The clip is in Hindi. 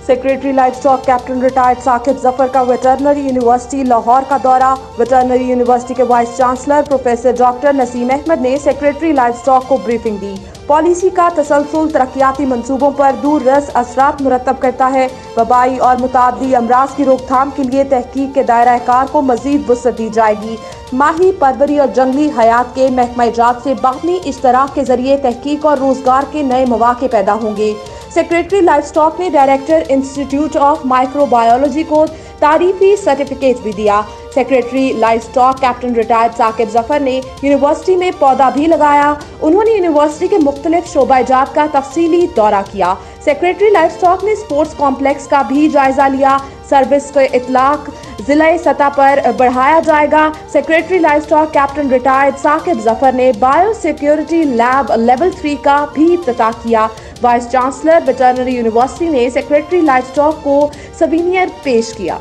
Secretary livestock captain retired Saqib Zafar का वेटरनरी यूनिवर्सिटी लाहौर का दौरा। वेटरनरी यूनिवर्सिटी के vice chancellor professor doctor Naseem Ahmed ने सेक्रेटरी लाइफ स्टॉक को ब्रीफिंग दी। पॉलिसी का तसलसल तरक्याती मंसूबों पर दूररस असरात मुरतब करता है। वबाई और मुतादी अमराज की रोकथाम के लिए तहकीक के दायरा कार को मजीद वुसअत दी जाएगी। माही परवरी और जंगली हयात के महकमा इजात से बाहमी इश्तराक के जरिए तहकीक और रोजगार के नए मौके पैदा होंगे। सेक्रेटरी लाइफ स्टॉक ने डायरेक्टर इंस्टीट्यूट ऑफ माइक्रोबायोलॉजी को तारीफी सर्टिफिकेट भी दिया। Secretary livestock captain retired Saqib Zafar ने यूनिवर्सिटी में पौधा भी लगाया। उन्होंने यूनिवर्सिटी के मुख्तलिफ शोबाजात का तफसीली दौरा किया। सेक्रेटरी लाइफ स्टॉक ने स्पोर्ट्स कॉम्प्लेक्स का भी जायजा लिया। सर्विस के इतलाक जिला सतह पर बढ़ाया जाएगा। Secretary livestock captain retired Saqib Zafar ने बायो सिक्योरिटी लैब लेवल 3 का भी इफ्तिताह किया। वाइस चांसलर वेटरनरी यूनिवर्सिटी ने सेक्रेटरी लाइफ स्टॉक को सवीनियर पेश किया।